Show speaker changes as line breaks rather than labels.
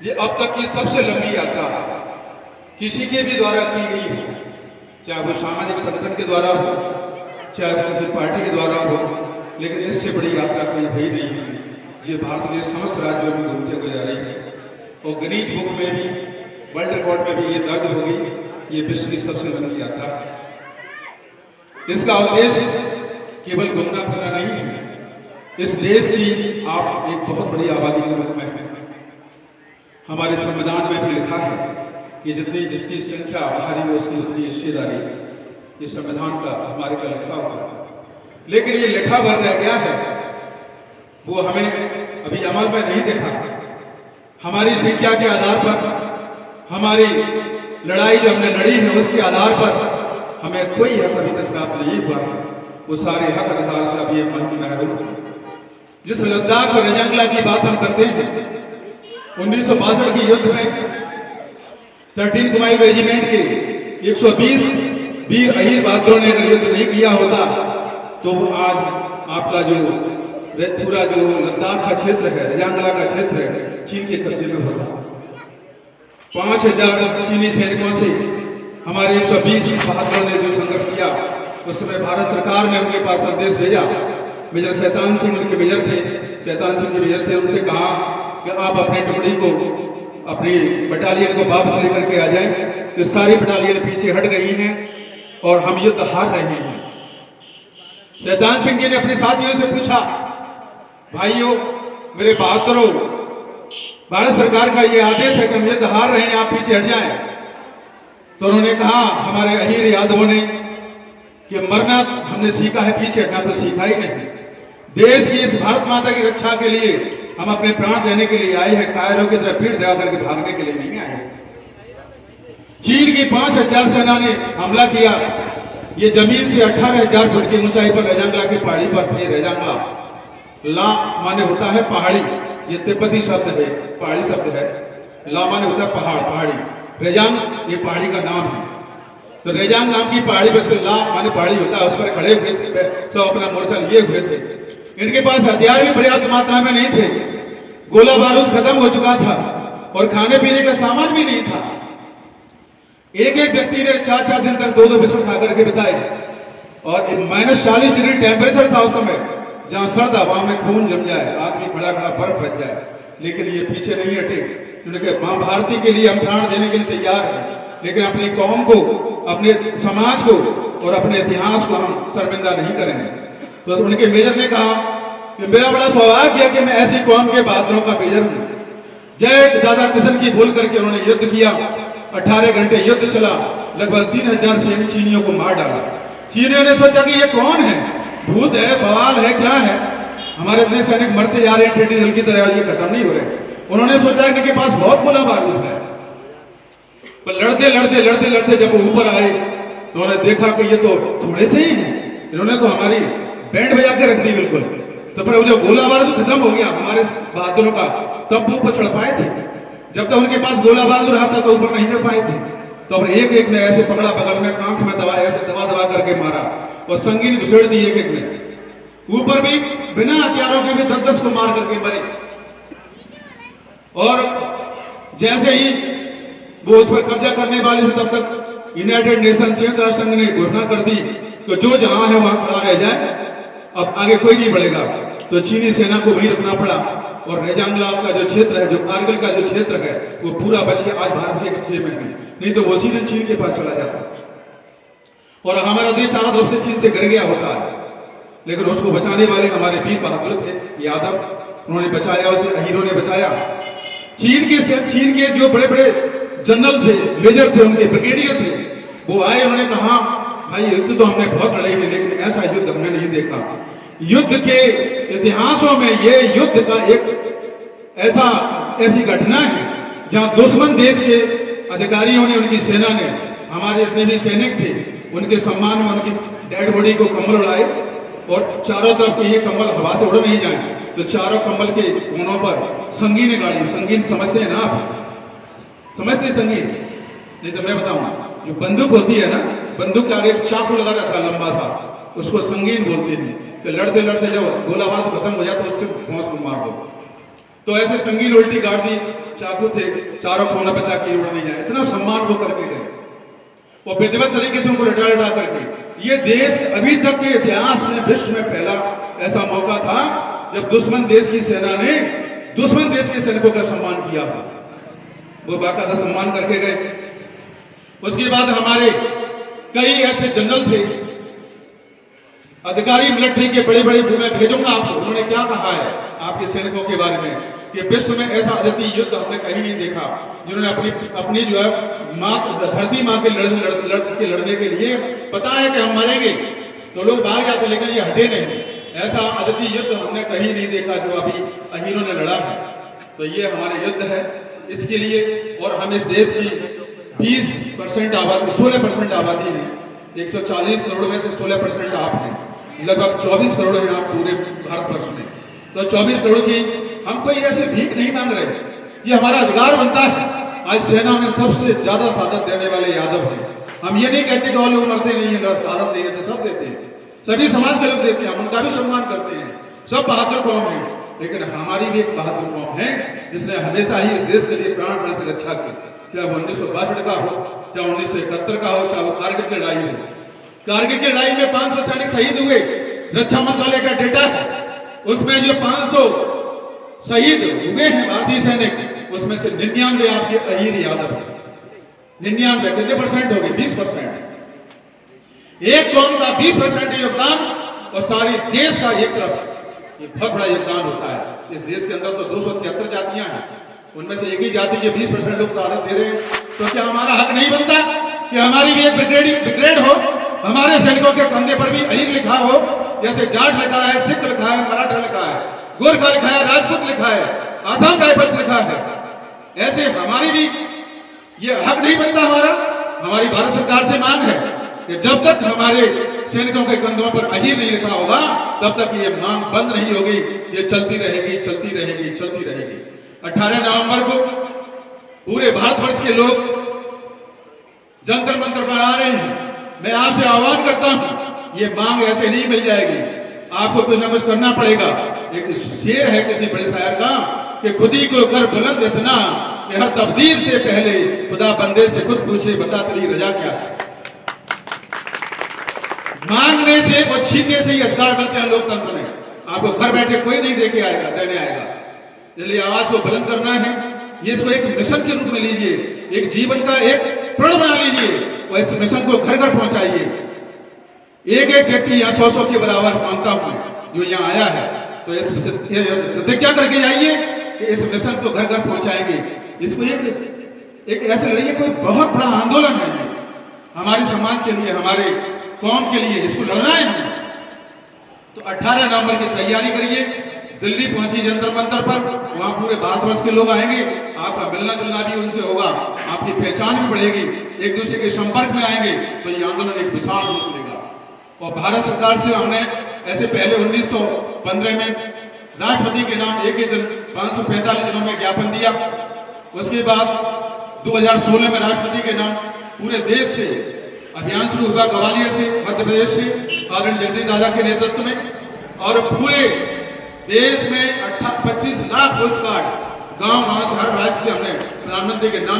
ये अब तक की सबसे लंबी यात्रा है, किसी के भी द्वारा की गई हो, चाहे वो सामाजिक संगठन के द्वारा हो, चाहे वो किसी पार्टी के द्वारा हो, लेकिन इससे बड़ी यात्रा कोई हुई नहीं है। ये भारत के समस्त राज्यों में घूमते हुए जा रही है और गिनीज बुक में भी, वर्ल्ड रिकॉर्ड में भी ये दर्ज होगी, ये विश्व की सबसे लंबी यात्रा है। इसका उद्देश्य केवल घूमना फिरना नहीं है, इस देश की आप एक बहुत बड़ी आबादी के रूप में है। हमारे संविधान में भी लिखा है कि जितनी जिसकी संख्या भारी हो उसकी जितनी हिस्सेदारी, ये संविधान का हमारे का लिखा हुआ है। लेकिन ये लिखा भर रह गया है, वो हमें अभी अमल में नहीं देखा। हमारी संख्या के आधार पर, हमारी लड़ाई जो हमने लड़ी है उसके आधार पर हमें कोई हक अभी तक प्राप्त नहीं हुआ है। वो सारे हक अधिकार से अभी महरूम है। जिस लद्दाख और रजंगला की बात हम करते हैं, 1962 के युद्ध में 13 कुमाई रेजिमेंट के 120 वीर अहीर बहादुरों ने अगर युद्ध नहीं किया होता तो वो आज आपका जो पूरा जो लद्दाख का क्षेत्र है, रजंगला का क्षेत्र है, चीन के कब्जे में होता। 5000 चीनी सैनिकों से हमारे 120 बहादुरों ने जो संघर्ष किया, उस समय भारत सरकार ने उनके पास संदेश भेजा। मेजर शैतान सिंह उनके मेजर थे, शैतान सिंह के मेजर थे। उनसे कहा कि आप अपनी टुकड़ी को, अपनी बटालियन को वापस लेकर के आ जाएं। तो सारी बटालियन पीछे हट गई हैं और हम युद्ध हार रहे हैं। शैतान सिंह जी ने अपने साथियों से पूछा, भाइयों मेरे बहादुरों, भारत सरकार का ये आदेश है कि हम युद्ध हार रहे हैं, आप पीछे हट जाएं। तो उन्होंने कहा, हमारे अहीर यादवों ने, कि मरना हमने सीखा है, पीछे हटना तो सीखा ही नहीं। देश की इस भारत माता की रक्षा के लिए हम अपने प्राण देने के लिए आए हैं, कायरों की तरह पीठ दबा करके भागने के लिए नहीं आए। चीन की 5000 सेना ने हमला किया। ये जमीन से 18,000 फुट की ऊंचाई पर रजंगला की पहाड़ी पर थे। रजंगला ला माने होता है पहाड़ी, ये तिब्बती शब्द है, पहाड़ी शब्द है। ला माने होता है पहाड़, पहाड़ी। रेजांग ये पहाड़ी का नाम है। तो रेजांग नाम की पहाड़ी पर से ला माने पहाड़ी होता है, उस पर खड़े हुए थे, सब अपना मोर्चा लिए हुए थे। इनके पास हथियार भी पर्याप्त मात्रा में नहीं थे, गोला बारूद खत्म हो चुका था और खाने पीने का सामान भी नहीं था। एक एक व्यक्ति ने 4-4 दिन तक 2-2 बिस्कुट खा करके बिताए और -40 डिग्री टेम्परेचर था उस समय। जहां सर्द हवा में खून जम जाए, आदमी खड़ा खड़ा बर्फ बच जाए, लेकिन ये पीछे नहीं हटे। उन्होंने मां भारती के लिए हम प्राण देने के लिए तैयार हैं, लेकिन अपनी कौम को, अपने समाज को और अपने इतिहास को हम शर्मिंदा नहीं करेंगे। तो उनके मेजर ने कहा कि मेरा बड़ा सौभाग्य है कि मैं ऐसी कौम के बहादुरों का मेजर हूं। जय दादा किशन की भूल करके उन्होंने युद्ध किया। 18 घंटे युद्ध चला, लगभग 3000 सैनिक चीनियों को मार डाला। चीनियों ने सोचा कि ये कौन है, भूत है, बवाल है, क्या है, हमारे इतने सैनिक मरते जा रहे हैं टेढ़ी दल की तरह, ये खत्म नहीं हो रहे। उन्होंने सोचा कि इनके पास बहुत गोला बारूद है। पर लड़ते लड़ते लड़ते लड़ते जब वो ऊपर आए तो उन्होंने देखा कि ये तो थोड़े से ही हैं, इन्होंने तो हमारी बैंड बजा के रख दी बिल्कुल। तो फिर जब गोला बारूद खत्म हो गया हमारे बहादुरों का, तब वो ऊपर चढ़ पाए थे। जब तक उनके पास गोला बारूद रहा था तो ऊपर नहीं चढ़ पाए थे। तो फिर एक एक ने ऐसे पकड़ा, बगल में कांख में दबाया, ऐसे दबा दबा करके मारा और संगीन घुसेड़ दी एक एक ने। ऊपर भी बिना हथियारों के भी 10-10 को मार करके मरे। और जैसे ही वो उस पर कब्जा करने वाले थे, तब तक यूनाइटेड नेशन संयुक्त राष्ट्र संघ ने घोषणा कर दी कि जो जहां है वहां खड़ा रह जाए, अब आगे कोई नहीं बढ़ेगा। तो चीनी सेना को वहीं रखना पड़ा और रेजांगला का जो क्षेत्र है, जो कारगिल का जो क्षेत्र है, वो पूरा बच के आज भारत के कब्जे में है, नहीं तो वो सीधे चीन के पास चला जाता और हमारा देश चारों तरफ से चीन से घिर गया होता है। लेकिन उसको बचाने वाले हमारे वीर बहादुर थे यादव, उन्होंने बचाया, उसे अहीरों ने बचाया। चीन के जो बड़े बड़े जनरल थे, मेजर थे, उनके ब्रिगेडियर थे, वो आए, उन्होंने कहा भाई युद्ध तो हमने बहुत लड़े हैं, लेकिन ऐसा युद्ध हमने नहीं देखा। युद्ध के इतिहासों में ये युद्ध का एक ऐसी घटना है जहां दुश्मन देश के अधिकारियों ने, उनकी सेना ने, हमारे जितने भी सैनिक थे उनके सम्मान में उनकी डेड बॉडी को कंबल उड़ाए और चारों तरफ ये कंबल हवा से उड़ नहीं जाए, तो चारों कंबल के कोनों पर संगीन गाड़ी, संगीन समझते हैं ना आप, समझते संगीन? नहीं तो मैं बताऊं, जो बंदूक होती है ना, बंदूक के आगे एक चाकू लगा रहता है लंबा सा, उसको संगीन बोलते हैं। तो लड़ते लड़ते जब गोला बारूद खत्म हो जाए तो उससे भौंस को मार दो। तो ऐसे संगीन उल्टी गाड़ दी चाकू थे, चारों कोनों पे ताकि उड़ नहीं जाए, इतना सम्मान वो करके गए और विधिवत तरीके से उनको लटा करके। ये देश अभी तक के इतिहास में विश्व में पहला ऐसा मौका था जब दुश्मन देश की सेना ने दुश्मन देश के सैनिकों का सम्मान किया, वो बाकायदा सम्मान करके गए। उसके बाद हमारे कई ऐसे जनरल थे, अधिकारी मिलिट्री के बड़े बड़े, मैं भेजूंगा आपको, उन्होंने क्या कहा है आपके सैनिकों के बारे में कि विश्व में ऐसा अद्वितीय युद्ध हमने कहीं नहीं देखा, जिन्होंने अपनी जो है धरती माँ के लड़ने के लिए पता है कि हम मरेंगे तो लोग भाग जाते, लेकिन ये हटे नहीं। ऐसा अद्वितीय युद्ध हमने कहीं नहीं देखा जो अभी अहीरों ने लड़ा है। तो ये हमारे युद्ध है इसके लिए। और हम इस देश की 20% आबादी, 16% आबादी है, 140 करोड़ में से 16% आप हैं, लगभग 24 करोड़ हैं आप पूरे भारतवर्ष में। तो 24 करोड़ की हम कोई ऐसे भीख नहीं मांग रहे, ये हमारा अधिकार बनता है। आज सेना में सबसे ज्यादा सादत देने वाले यादव हैं। हम ये नहीं कहते कि और लोग मरते नहीं है, सादत नहीं देते, सब देते हैं, सभी समाज के लोग देते हैं, हम उनका भी सम्मान करते हैं, सब बहादुर कौम है। लेकिन हमारी भी एक बहादुर कौम है जिसने हमेशा ही इस देश के लिए प्राण प्राण से रक्षा की, चाहे वो 1962 का हो, चाहे 1971 का हो, चाहे वो कारगिल की लड़ाई हो। कारगिल की लड़ाई में 500 सैनिक शहीद हुए, रक्षा मंत्रालय का डेटा है, उसमें जो 500 शहीद हुए हैं भारतीय सैनिक, उसमें से 99 आपके अहीर यादव है। 99 कितने परसेंट हो गए? 20%। एक कौम का 20% योगदान और सारी देश का एक तरफ, ये बहुत बड़ा योगदान होता है। इस देश के अंदर तो 273 जातियां हैं, उनमें से एक ही जाति के 20% लोग शहादत दे रहे हैं। तो क्या हमारा हक नहीं बनता कि हमारी भी एक ब्रिगेड हो, हमारे सैनिकों के कंधे पर भी अहीर लिखा हो, जैसे जाट लिखा है, सिख लिखा है, मराठा लिखा है, गोरखा लिखा है, राजपूत लिखा है, आसाम राइफल्स लिखा है। ऐसे हमारी भी ये हक नहीं बनता हमारा। हमारी भारत सरकार से मांग है कि जब तक हमारे सैनिकों के कंधों पर अहीर नहीं लिखा होगा तब तक ये मांग बंद नहीं होगी, ये चलती रहेगी, चलती रहेगी, चलती रहेगी। 18 नवंबर को पूरे भारतवर्ष के लोग जंतर मंतर पर आ रहे हैं। मैं आपसे आह्वान करता हूं, ये मांग ऐसे नहीं मिल जाएगी, आपको कुछ ना कुछ करना पड़ेगा। एक शेर है किसी बड़े शायर का कि खुदी को कर बुलंद इतना कि हर तब्दील से पहले खुदा बंदे से खुद पूछे बता तेरी रजा क्या है। मांगने से और छीनने से ही अधिकार बनते हैं लोकतंत्र में। आपको घर बैठे कोई नहीं देके आएगा, देने आएगा। इसलिए आवाज को बुलंद करना है, ये इसको एक मिशन के रूप में लीजिए, एक जीवन का एक प्रण बना लीजिए और इस मिशन को घर घर पहुंचाइए। एक एक व्यक्ति यहाँ 100 के बराबर मानता हूं जो यहाँ आया है, तो इस प्रतिज्ञा करके जाइए कि इस मिशन को घर घर पहुंचाएंगे। इसको एक ऐसे लड़िए, कोई बहुत बड़ा आंदोलन है हमारे समाज के लिए, हमारे कौम के लिए, इसको लड़ना है हमें। तो 18 नवंबर की तैयारी करिए। दिल्ली पहुंची जंतर मंतर पर, वहां पूरे भारतवर्ष के लोग आएंगे, आपका मिलना जुलना भी उनसे होगा, आपकी पहचान भी बढ़ेगी, एक दूसरे के संपर्क में आएंगे, तो ये आंदोलन एक विशाल रूप लेगा। और भारत सरकार से हमने ऐसे पहले 1915 में राष्ट्रपति के नाम एक ही दिन 545 जिलों में ज्ञापन दिया। उसके बाद 2016 में राष्ट्रपति के नाम पूरे देश से अभियान शुरू हुआ, ग्वालियर से, मध्य प्रदेश से, आदरणीय जगदीश दादा के नेतृत्व में, और पूरे देश में 25 लाख पोस्ट कार्ड गांव-गांव से, हर राज्य से हमने प्रधानमंत्री के नाम